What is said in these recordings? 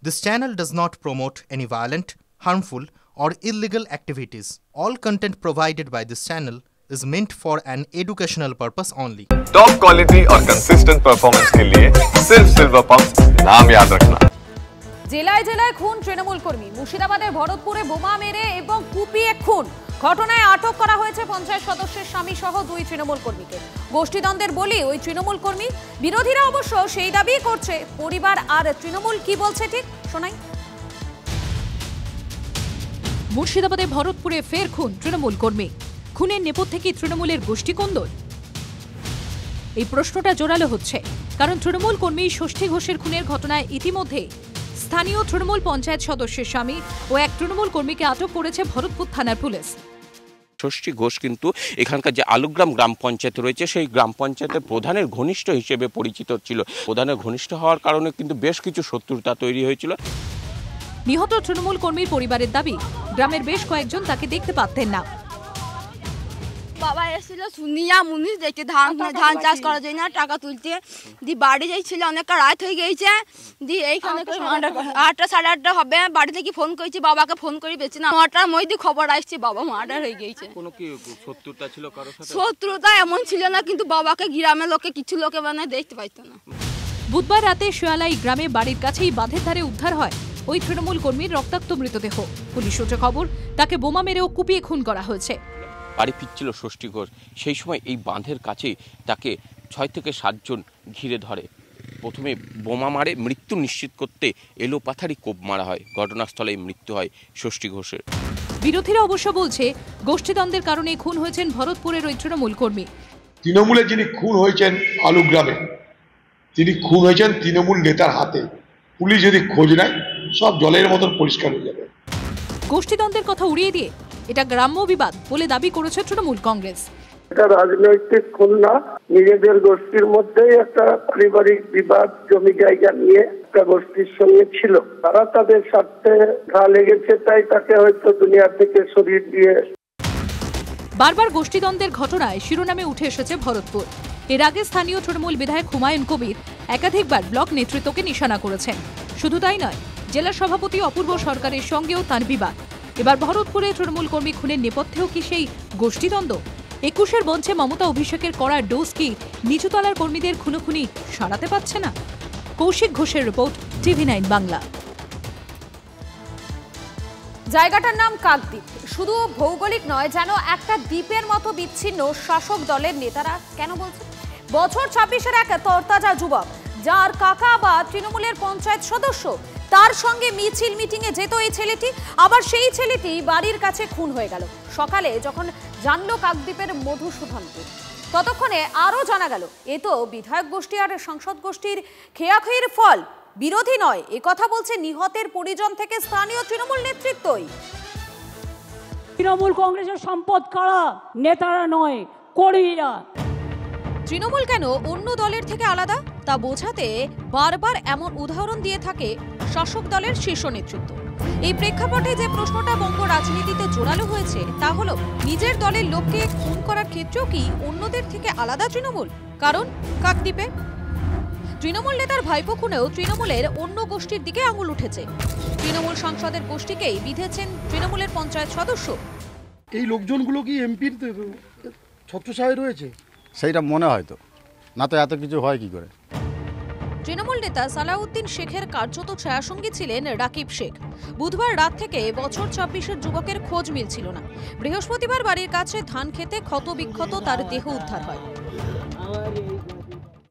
This channel does not promote any violent, harmful, or illegal activities. All content provided by this channel is meant for an educational purpose only. Top quality और consistent performance के लिए सिर्फ silver pumps नाम याद रखना। জেলায় জেলায় খুন তৃণমূল কর্মী। মুর্শিদাবাদের ভরতপুরে বোমা মেরে এবং কুপিয়ে খুন। ঘটনায় আটক করা হয়েছে পঞ্চায়েত সদস্যের স্বামী সহ দুই তৃণমূল কর্মীকে। গোষ্ঠীদ্বন্দ্বের বলি ওই তৃণমূল কর্মী। বিরোধীরা অবশ্য সেই দাবি করছে। পরিবার আর তৃণমূল কি বলছে ঠিক শোনাই। মুর্শিদাবাদে ভরতপুরে ফের খুন তৃণমূল কর্মী। খুনের নেপথ্যে কি তৃণমূলের গোষ্ঠী কোন্দল? এই প্রশ্নটা জোরালো হচ্ছে, কারণ তৃণমূল কর্মী ষষ্ঠী ঘোষের খুনের ঘটনায় ইতিমধ্যে স্থানীয় তৃণমূল পঞ্চায়েত সদস্যের স্বামী ও এক তৃণমূল কর্মীকে আটক করেছে ভরতপুর থানার পুলিশ। ষষ্ঠী ঘোষ কিন্তু এখানকার যে আলুগ্রাম গ্রাম পঞ্চায়েত রয়েছে সেই গ্রাম পঞ্চায়েতের প্রধানের ঘনিষ্ঠ হিসেবে পরিচিত ছিল। প্রধানের ঘনিষ্ঠ হওয়ার কারণে কিন্তু বেশ কিছু শত্রুতা তৈরি হয়েছিল। নিহত তৃণমূল কর্মীর পরিবারের দাবি, গ্রামের বেশ কয়েকজন তাকে দেখতে পারতেন না। বাবা এসেছিল শুনিয়া মুনিশ দেখে ধান চাষ করার জন্য টাকা তুলতে দি বাড়ি যাইছিল, অনেক রাত হয়ে গেছে। দি এইখানে 8টা সাড়ে 8টা হবে, বাড়ি থেকে ফোন করেছি, বাবাকে ফোন করে বেশি না 9টার মধ্যে খবর আসছে বাবা মার্ডার হয়ে গেছে। কোনো কি শত্রুতা ছিল কারোর সাথে? শত্রুতা এমন ছিল না, কিন্তু বাবাকে গ্রামের লোকে কিছু লোকে মানে দেখতে পাইতো না। বুধবার রাতে শিয়ালাই গ্রামে বাড়ির কাছেই বাঁধের ধারে উদ্ধার হয় ওই তৃণমূল কর্মীর রক্তাক্ত মৃতদেহ। পুলিশ সূত্রে খবর, তাকে বোমা মেরে ও কুপিয়ে খুন করা হয়েছে। বাড়ি ফিরছিল ষষ্ঠী ঘোষ, সেই সময় এই বাঁধের কাছেই তাকে 6 থেকে 7 জন ঘিরে ধরে। প্রথমে বোমা মারে মৃত্যু নিশ্চিত করতে এলোপাথারি কোপ মারা হয়। ঘটনাস্থলেই মৃত্যু হয় ষষ্ঠী ঘোষের। বিরোধীরা অবশ্য বলছে গোষ্ঠীদ্বন্দ্বের কারণে খুন হয়েছেন ভরতপুরের ওই তৃণমূল কর্মী। তৃণমূলে যিনি খুন হয়েছেন আলুগ্রামে, তিনি খুন হয়েছেন তৃণমূল নেতার হাতে। পুলিশ যদি খোঁজ নেয় সব জলের মতন পরিষ্কার হয়ে যাবে। গোষ্ঠীদ্বন্দ্বের কথা উড়িয়ে দিয়ে এটা গ্রাম্য বিবাদ বলে দাবি করেছে তৃণমূল কংগ্রেস। এটা রাজনৈতিক খুন না, নিজেদের গোষ্ঠীর মধ্যেই একটা পারিবারিক বিবাদ জমি জায়গা নিয়ে একটা গোষ্ঠীর সঙ্গে ছিল। তারা তাদের স্বার্থে ঘা লেগেছে, তাই তাকে হয়তো দুনিয়া থেকে সরিয়ে দিয়ে। বারবার গোষ্ঠীদ্বন্দ্বের ঘটনায় শিরোনামে উঠে এসেছে ভরতপুর। এর আগে স্থানীয় তৃণমূল বিধায়ক হুমায়ুন কবির একাধিকবার ব্লক নেতৃত্বকে নিশানা করেছেন। শুধু তাই নয়, জেলা সভাপতি অপূর্ব সরকারের সঙ্গেও তার বিবাদ। এবার ভরতপুরে তৃণমূল কর্মী খুনের নেপথ্যেও কি সেই গোষ্ঠীদ্বন্দ্ব? 21-এর মঞ্চে মমতা অভিষেকের করা ডোজ কি নিচুতলার কর্মীদের খুনোখুনি সারাতে পারছে না? কৌশিক ঘোষের রিপোর্ট, TV9 বাংলা। জায়গাটার নাম কাকদ্বীপ। শুধু ভৌগোলিক নয়, যেন একটা দ্বীপের মতো বিচ্ছিন্ন। শাসক দলের নেতারা কেন বলছে? বছর 26-এর এক তরতাজা যুবক, যার কাকা বা তৃণমূলের পঞ্চায়েত সদস্য, তার সঙ্গে মিছিল মিটিংয়ে যেত এই ছেলেটি। আবার সেই ছেলেটি বাড়ির কাছে খুন হয়ে গেল সকালে যখন জানলো কাকদ্বীপের মধুসূদনপুর। ততক্ষণে আরও জানা গেল এ তো বিধায়ক গোষ্ঠী আর সংসদ গোষ্ঠীর খেয়াখেয়ির ফল। বিরোধী নয়, এ কথা বলছে নিহতের পরিজন থেকে স্থানীয় তৃণমূল নেতৃত্বই। তৃণমূল কংগ্রেসের সম্পদ কারা? নেতারা নয়, কর্মীরা। তৃণমূল কেন অন্য দলের থেকে আলাদা তা বোঝাতে বারবার এমন উদাহরণ দিয়ে থাকে শাসক দলের শীর্ষ নেতৃত্ব। এই প্রেক্ষাপটে যে প্রশ্নটা বঙ্গ রাজনীতিতে জোরালো হয়েছে তা হলো, নিজের দলের লোককে খুন করার ক্ষেত্রেও কি অন্যদের থেকে আলাদা তৃণমূল? কারণ কাকদ্বীপে তৃণমূল নেতার ভাইপো খুনেও তৃণমূলের অন্য গোষ্ঠীর দিকে আঙুল উঠেছে। তৃণমূল সাংসদের গোষ্ঠীকেই বিঁধেছেন তৃণমূলের পঞ্চায়েত সদস্য। এই লোকজনগুলো কি এমপির ছত্রছায়ায় রয়েছে? সেইটা মনে হয় তো, না তো এত কিছু হয় কি করে। তৃণমূল নেতা সালাউদ্দিন শেখের কার্যত ছায়াসঙ্গী ছিলেন রাকিব শেখ। বুধবার রাত থেকে বছর 26-এর যুবকের খোঁজ মিলছিল না। বৃহস্পতিবার বাড়ির কাছে ধান খেতে ক্ষত বিক্ষত তার দেহ উদ্ধার হয়।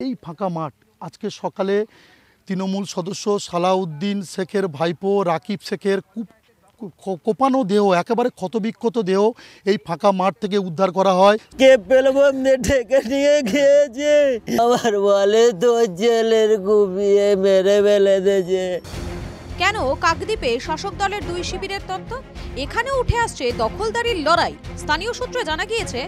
এই ফাঁকা মাঠ আজকে সকালে তৃণমূল সদস্য সালাউদ্দিন শেখের ভাইপো রাকিব শেখের কোপানো দেহ, একেবারে ক্ষতবিক্ষত দেহ এই ফাঁকা মাঠ থেকে উদ্ধার করা হয়। কে পেলবন্দে ঠেকে নিয়ে খেয়েছে, আবার বলে তো জেলের গুবিয়ে মেরে ফেলে দিয়েছে। কেন কাকদ্বীপে শাসক দলের দুই শিবিরের তত্ত্ব? এখানে উঠে আসছে দখলদারির লড়াই। স্থানীয় সূত্রে জানা গিয়েছে,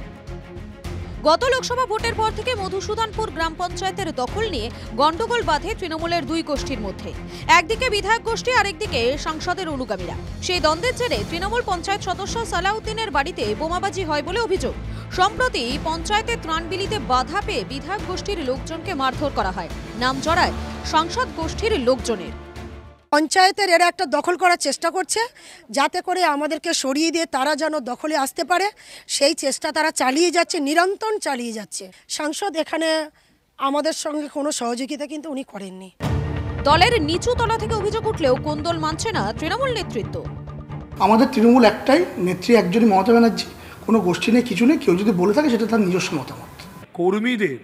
গত লোকসভা ভোটের পর থেকে মধুসূদনপুর গ্রাম পঞ্চায়েতের দখল নিয়ে গন্ডগোল বাধে তৃণমূলের দুই গোষ্ঠীর মধ্যে। একদিকে বিধায়ক গোষ্ঠী, আরেকদিকে সাংসদের অনুগামীরা। সেই দ্বন্দ্বের জেরে তৃণমূল পঞ্চায়েত সদস্য সালাউদ্দিনের বাড়িতে বোমাবাজি হয় বলে অভিযোগ। সম্প্রতি পঞ্চায়েতে ত্রাণ বিলিতে বাধা পেয়ে বিধায়ক গোষ্ঠীর লোকজনকে মারধর করা হয়। নাম জড়ায় সাংসদ গোষ্ঠীর লোকজনের। পঞ্চায়েতের এরা একটা দখল করার চেষ্টা করছে, যাতে করে আমাদেরকে সরিয়ে দিয়ে তারা যেন দখলে আসতে পারে, সেই চেষ্টা তারা চালিয়ে যাচ্ছে, নিরন্তর চালিয়ে যাচ্ছে। সাংসদ এখানে আমাদের সঙ্গে কোনো সহযোগিতা কিন্তু উনি করেননি। দলের নিচু তলা থেকে অভিযোগ উঠলেও কোন্দল মানছে না তৃণমূল নেতৃত্ব। আমাদের তৃণমূল একটাই, নেত্রী একজনই, মমতা ব্যানার্জি। কোনো গোষ্ঠী নেই, কিছু নেই। কেউ যদি বলে থাকে সেটা তার নিজস্ব মতামত। কর্মীদের,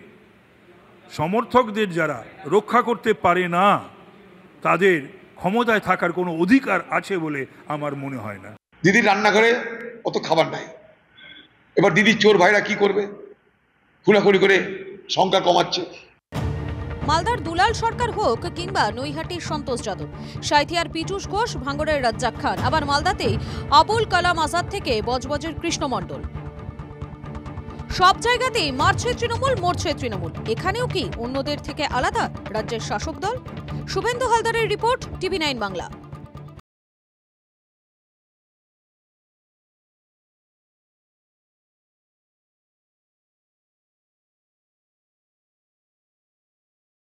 সমর্থকদের যারা রক্ষা করতে পারে না, তাদের ক্ষমতায় থাকার কোনো অধিকার আছে বলে আমার মনে হয় না। দিদির রান্নাঘরে অত খাবার নাই, এবার দিদির চোর ভাইরা কি করবে? খুনাখুনি করে সংখ্যা কমাচ্ছে। মালদার দুলাল সরকার হোক কিংবা নৈহাটির সন্তোষ যাদব, সাঁইথিয়ার পীযূষ ঘোষ, ভাঙড়ের রাজ্জাক খান, আবার মালদাতেই আবুল কালাম আজাদ থেকে বজবজের কৃষ্ণ মণ্ডল, সব জায়গাতেই মারছে তৃণমূল, মরছে তৃণমূল। এখানেও কি অন্যদের থেকে আলাদা রাজ্যের শাসক দল? শুভেন্দু হালদারের রিপোর্ট, TV9 বাংলা।